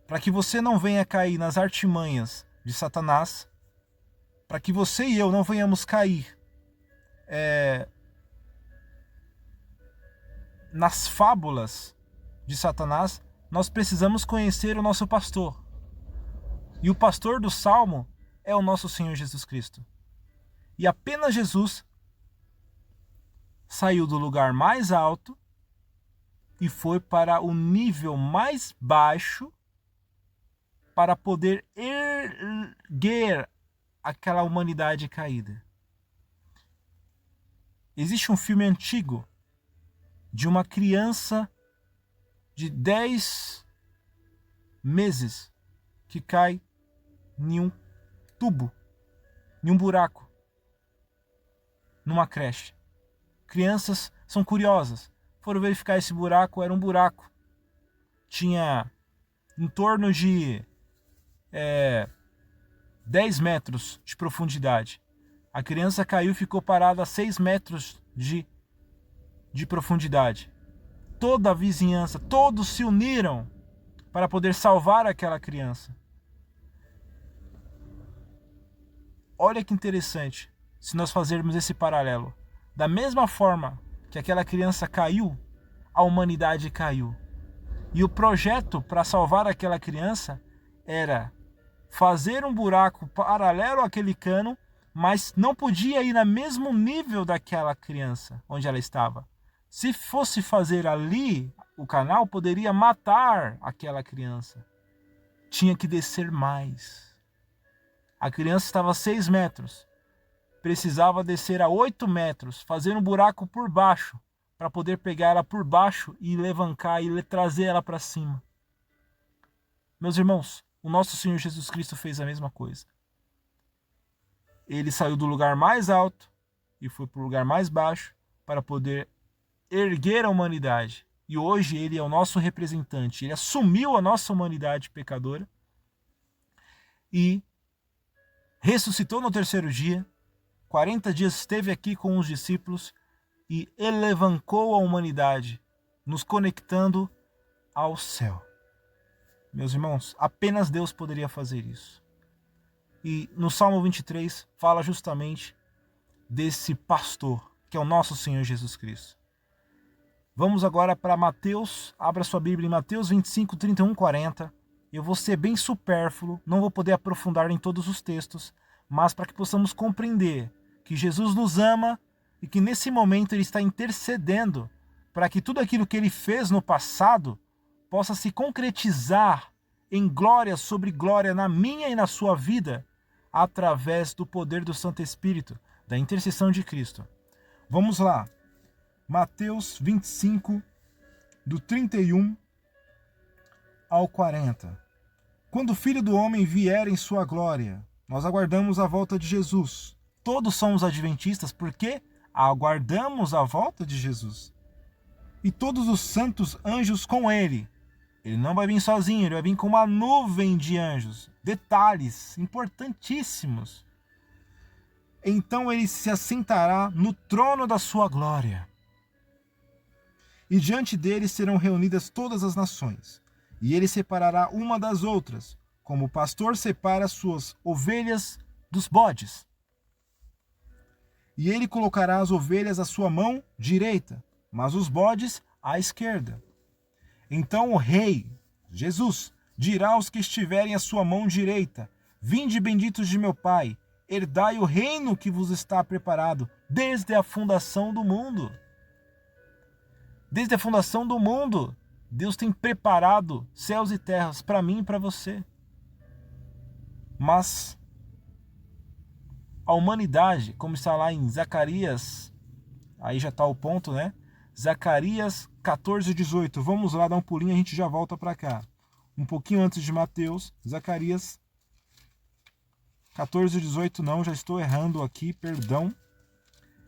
para que você não venha cair nas artimanhas de Satanás, para que você e eu não venhamos cair nas fábulas de Satanás, nós precisamos conhecer o nosso pastor. E o pastor do Salmo é o nosso Senhor Jesus Cristo. E apenas Jesus saiu do lugar mais alto e foi para o nível mais baixo para poder erguer aquela humanidade caída. Existe um filme antigo de uma criança de 10 meses que cai em um tubo, em um buraco, numa creche. Crianças são curiosas, foram verificar esse buraco, era um buraco. Tinha em torno de 10 metros de profundidade. A criança caiu e ficou parada a 6 metros de profundidade. Toda a vizinhança, todos se uniram para poder salvar aquela criança. Olha que interessante, se nós fazermos esse paralelo. Da mesma forma que aquela criança caiu, a humanidade caiu. E o projeto para salvar aquela criança era fazer um buraco paralelo àquele cano, mas não podia ir no mesmo nível daquela criança, onde ela estava. Se fosse fazer ali o canal, poderia matar aquela criança. Tinha que descer mais. A criança estava a 6 metros. Precisava descer a 8 metros, fazer um buraco por baixo, para poder pegar ela por baixo e levantar e trazer ela para cima. Meus irmãos, o nosso Senhor Jesus Cristo fez a mesma coisa. Ele saiu do lugar mais alto e foi para o lugar mais baixo para poder erguer a humanidade. E hoje ele é o nosso representante. Ele assumiu a nossa humanidade pecadora e ressuscitou no terceiro dia. 40 dias esteve aqui com os discípulos e elevou a humanidade, nos conectando ao céu. Meus irmãos, apenas Deus poderia fazer isso. E no Salmo 23 fala justamente desse pastor, que é o nosso Senhor Jesus Cristo. Vamos agora para Mateus, abra sua Bíblia em Mateus 25, 31, 40. Eu vou ser bem supérfluo, não vou poder aprofundar em todos os textos, mas para que possamos compreender que Jesus nos ama e que nesse momento Ele está intercedendo para que tudo aquilo que Ele fez no passado possa se concretizar em glória sobre glória na minha e na sua vida, através do poder do Santo Espírito, da intercessão de Cristo. Vamos lá. Mateus 25, do 31 ao 40. Quando o Filho do Homem vier em sua glória, nós aguardamos a volta de Jesus. Todos somos adventistas porque aguardamos a volta de Jesus. E todos os santos anjos com ele. Ele não vai vir sozinho, ele vai vir com uma nuvem de anjos. Detalhes importantíssimos. Então ele se assentará no trono da sua glória. E diante dele serão reunidas todas as nações. E ele separará uma das outras, como o pastor separa as suas ovelhas dos bodes. E ele colocará as ovelhas à sua mão direita, mas os bodes à esquerda. Então o rei, Jesus, dirá aos que estiverem à sua mão direita: Vinde benditos de meu Pai, herdai o reino que vos está preparado desde a fundação do mundo. Desde a fundação do mundo, Deus tem preparado céus e terras para mim e para você. Mas a humanidade, como está lá em Zacarias, aí já está o ponto, né? Zacarias 14, 18. Vamos lá dar um pulinho, a gente já volta para cá. Um pouquinho antes de Mateus, Zacarias 14, 18 não, já estou errando aqui, perdão.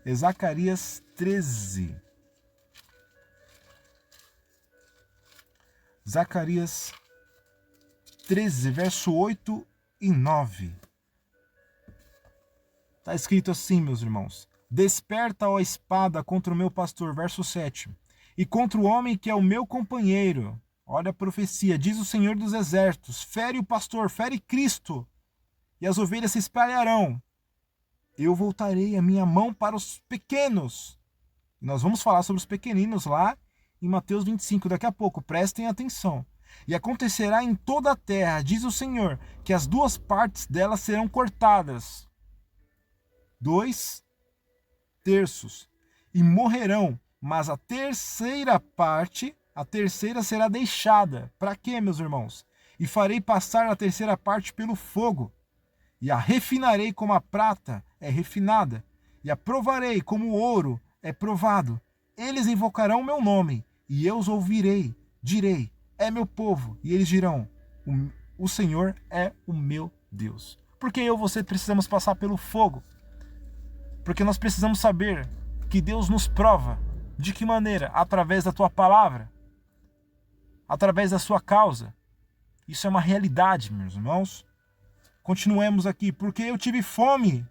É Zacarias 13. Zacarias 13, verso 8 e 9. Está escrito assim, meus irmãos: Desperta, ó espada, contra o meu pastor, verso 7, e contra o homem que é o meu companheiro, Olha a profecia, diz o Senhor dos Exércitos, fere o pastor, fere Cristo, e as ovelhas se espalharão. Eu voltarei a minha mão para os pequenos. E nós vamos falar sobre os pequeninos lá em Mateus 25, daqui a pouco, prestem atenção. E acontecerá em toda a terra, diz o Senhor, que as duas partes dela serão cortadas. 2/3. E morrerão, mas a terceira será deixada. Para quê, meus irmãos? E farei passar a terceira parte pelo fogo. E a refinarei como a prata é refinada. E a provarei como o ouro é provado. Eles invocarão o meu nome, e eu os ouvirei. Direi, é meu povo. E eles dirão, o Senhor é o meu Deus. Porque eu e você precisamos passar pelo fogo. Porque nós precisamos saber que Deus nos prova. De que maneira? Através da tua palavra. Através da sua causa. Isso é uma realidade, meus irmãos. Continuemos aqui. Porque eu tive fome,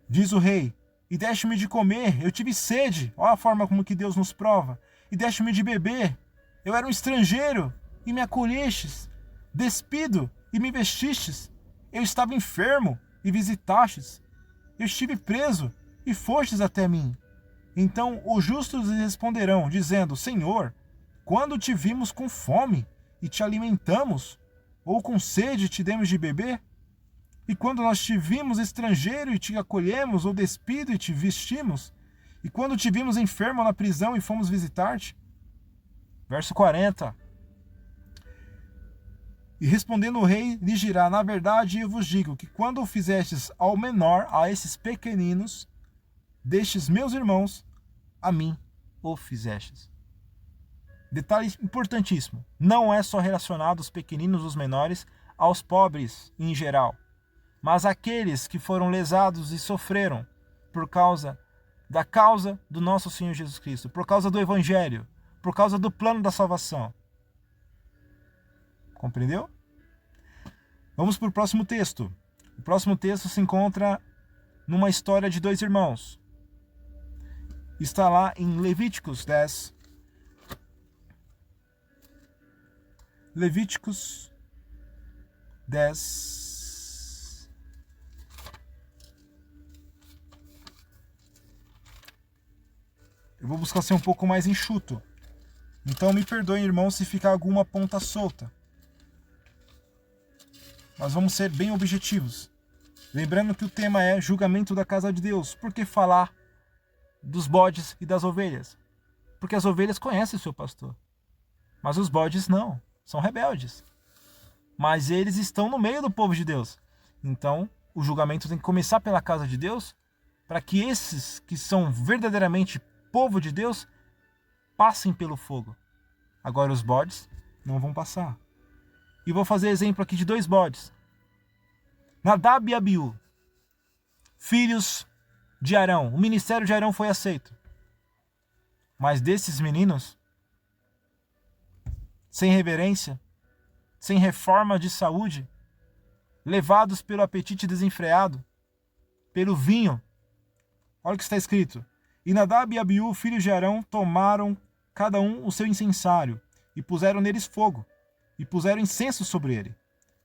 diz o rei, e deste-me de comer. Eu tive sede. Olha a forma como que Deus nos prova. E deste-me de beber. Eu era um estrangeiro, e me acolhestes. Despido, e me vestistes. Eu estava enfermo, e visitastes. Eu estive preso, e fostes até mim. Então os justos lhe responderão, dizendo, Senhor, quando te vimos com fome, e te alimentamos, ou com sede te demos de beber? E quando nós te vimos estrangeiro e te acolhemos, ou despido e te vestimos? E quando te vimos enfermo na prisão e fomos visitar-te? Verso 40. E respondendo o rei, lhe dirá, na verdade eu vos digo, que quando o fizestes ao menor, a esses pequeninos, destes meus irmãos, a mim o fizestes. Detalhe importantíssimo, não é só relacionado os pequeninos, os menores, aos pobres em geral, mas aqueles que foram lesados e sofreram por causa da causa do nosso Senhor Jesus Cristo, por causa do Evangelho, por causa do plano da salvação. Compreendeu? Vamos para o próximo texto. O próximo texto se encontra numa história de dois irmãos. Está lá em Levíticos 10. Levíticos 10. Eu vou buscar ser um pouco mais enxuto. Então me perdoem, irmãos, se ficar alguma ponta solta. Nós vamos ser bem objetivos. Lembrando que o tema é julgamento da casa de Deus. Por que falar dos bodes e das ovelhas? Porque as ovelhas conhecem o seu pastor. Mas os bodes não. São rebeldes. Mas eles estão no meio do povo de Deus. Então, o julgamento tem que começar pela casa de Deus, para que esses que são verdadeiramente povo de Deus passem pelo fogo. Agora os bodes não vão passar. E vou fazer exemplo aqui de dois bodes. Nadab e Abiú, filhos de Arão. O ministério de Arão foi aceito. Mas desses meninos, sem reverência, sem reforma de saúde, levados pelo apetite desenfreado, pelo vinho. Olha o que está escrito. E Nadab e Abiú, filhos de Arão, tomaram cada um o seu incensário, e puseram neles fogo, e puseram incenso sobre ele,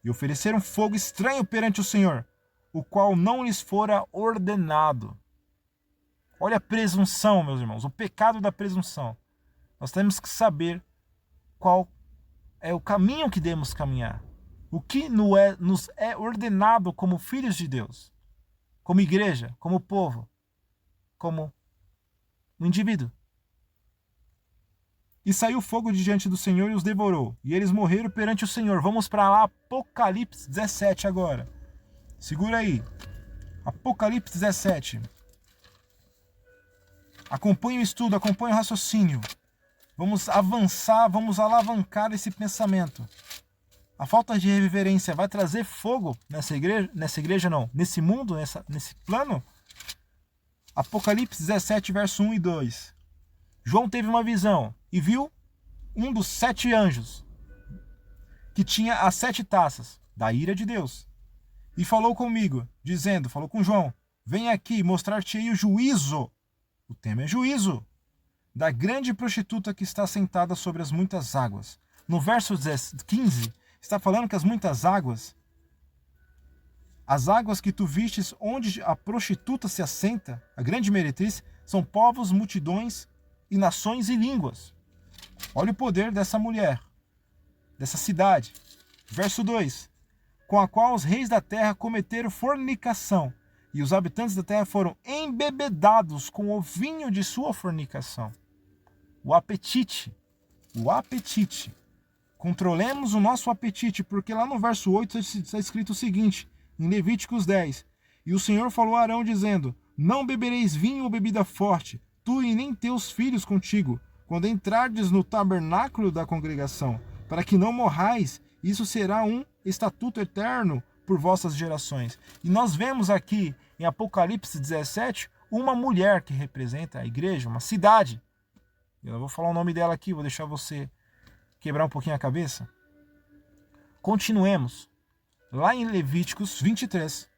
e ofereceram fogo estranho perante o Senhor, o qual não lhes fora ordenado. Olha a presunção, meus irmãos, o pecado da presunção. Nós temos que saber qual é o caminho que devemos caminhar. O que nos é ordenado como filhos de Deus, como igreja, como povo, como um indivíduo. E saiu fogo de diante do Senhor e os devorou, e eles morreram perante o Senhor. Vamos para lá, Apocalipse 17 agora. Segura aí. Apocalipse 17. Acompanhe o estudo, acompanhe o raciocínio. Vamos avançar, vamos alavancar esse pensamento. A falta de reverência vai trazer fogo nessa igreja não, nesse mundo, nesse plano? Apocalipse 17, verso 1 e 2. João teve uma visão e viu um dos 7 anjos, que tinha as 7 taças da ira de Deus. E falou comigo, dizendo, falou com João, vem aqui mostrar-te-ei o juízo. O tema é juízo da grande prostituta que está sentada sobre as muitas águas. No verso 15, está falando que as muitas águas, as águas que tu vistes onde a prostituta se assenta, a grande meretriz, são povos, multidões e nações e línguas. Olha o poder dessa mulher, dessa cidade. Verso 2. Com a qual os reis da terra cometeram fornicação, e os habitantes da terra foram embebedados com o vinho de sua fornicação. O apetite. O apetite. Controlemos o nosso apetite, porque lá no verso 8 está escrito o seguinte, em Levíticos 10. E o Senhor falou a Arão, dizendo, não bebereis vinho ou bebida forte, tu e nem teus filhos contigo, quando entrardes no tabernáculo da congregação, para que não morrais, isso será um estatuto eterno por vossas gerações. E nós vemos aqui em Apocalipse 17 uma mulher que representa a igreja, uma cidade. Eu não vou falar o nome dela aqui, vou deixar você quebrar um pouquinho a cabeça. Continuemos. Lá em Levíticos 23.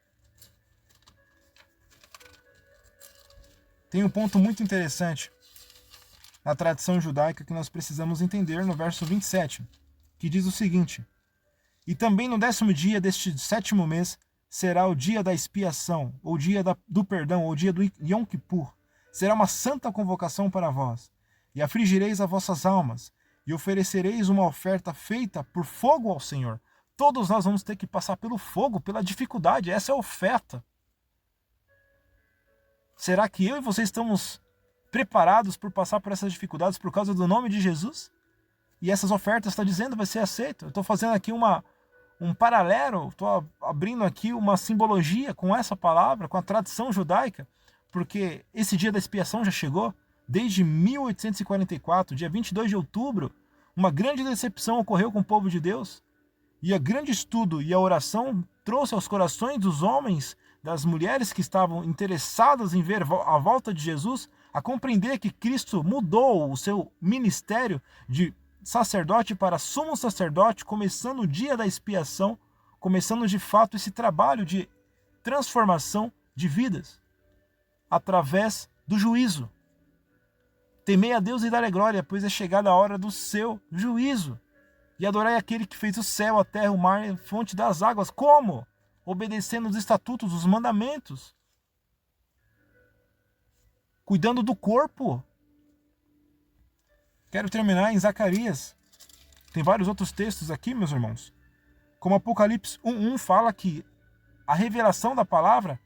Tem um ponto muito interessante na tradição judaica que nós precisamos entender no verso 27, que diz o seguinte: e também no 10º dia deste 7º mês será o dia da expiação, ou dia do perdão, ou dia do Yom Kippur. Será uma santa convocação para vós. E afligireis as vossas almas, e oferecereis uma oferta feita por fogo ao Senhor. Todos nós vamos ter que passar pelo fogo, pela dificuldade. Essa é a oferta. Será que eu e você estamos preparados por passar por essas dificuldades por causa do nome de Jesus? E essas ofertas, está dizendo, vai ser aceito. Eu estou fazendo aqui um paralelo, estou abrindo aqui uma simbologia com essa palavra, com a tradição judaica, porque esse dia da expiação já chegou. Desde 1844, dia 22 de outubro, uma grande decepção ocorreu com o povo de Deus. E o grande estudo e a oração trouxe aos corações dos homens, das mulheres que estavam interessadas em ver a volta de Jesus, a compreender que Cristo mudou o seu ministério de sacerdote para sumo sacerdote, começando o dia da expiação, começando de fato esse trabalho de transformação de vidas, através do juízo. Temei a Deus e dai glória, pois é chegada a hora do seu juízo. E adorai aquele que fez o céu, a terra, o mar e a fonte das águas. Como? Obedecendo os estatutos, os mandamentos. Cuidando do corpo. Quero terminar em Zacarias. Tem vários outros textos aqui, meus irmãos. Como Apocalipse 1:1 fala que a revelação da palavra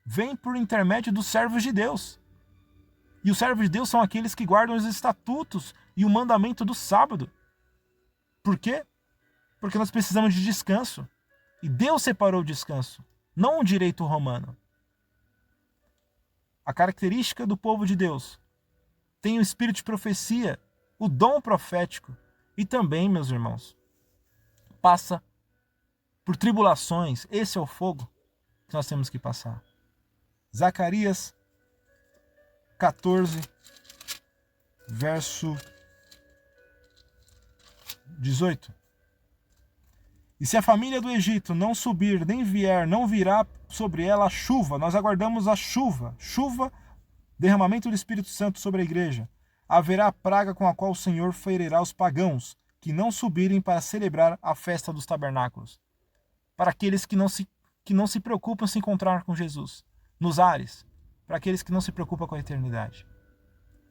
vem por intermédio dos servos de Deus. E os servos de Deus são aqueles que guardam os estatutos e o mandamento do sábado. Por quê? Porque nós precisamos de descanso. E Deus separou o descanso, não o direito romano. A característica do povo de Deus tem o espírito de profecia, o dom profético. E também, meus irmãos, passa por tribulações. Esse é o fogo que nós temos que passar. Zacarias 14, verso 18. E se a família do Egito não subir, nem vier, não virá sobre ela a chuva. Nós aguardamos a chuva. Chuva, derramamento do Espírito Santo sobre a igreja. Haverá a praga com a qual o Senhor ferirá os pagãos, que não subirem para celebrar a festa dos tabernáculos. Para aqueles que não se preocupam em se encontrar com Jesus. Nos ares. Para aqueles que não se preocupam com a eternidade.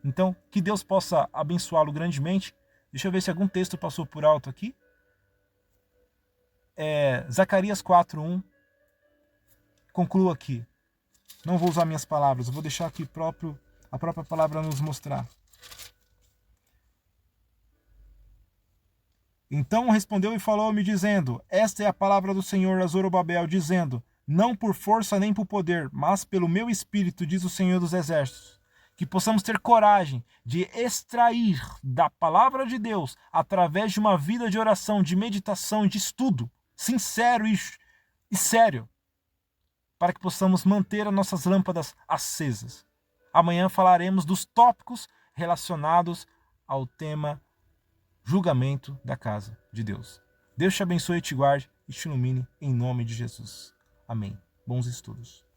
Então, que Deus possa abençoá-lo grandemente. Deixa eu ver se algum texto passou por alto aqui. Zacarias 4:1. Concluo aqui. Não vou usar minhas palavras, eu vou deixar aqui a própria palavra nos mostrar. Então respondeu e falou-me, dizendo: esta é a palavra do Senhor a Zorobabel, dizendo: não por força nem por poder, mas pelo meu espírito, diz o Senhor dos Exércitos. Que possamos ter coragem de extrair da palavra de Deus, através de uma vida de oração, de meditação e de estudo, sincero e sério, para que possamos manter as nossas lâmpadas acesas. Amanhã falaremos dos tópicos relacionados ao tema julgamento da casa de Deus. Deus te abençoe e te guarde e te ilumine em nome de Jesus. Amém. Bons estudos.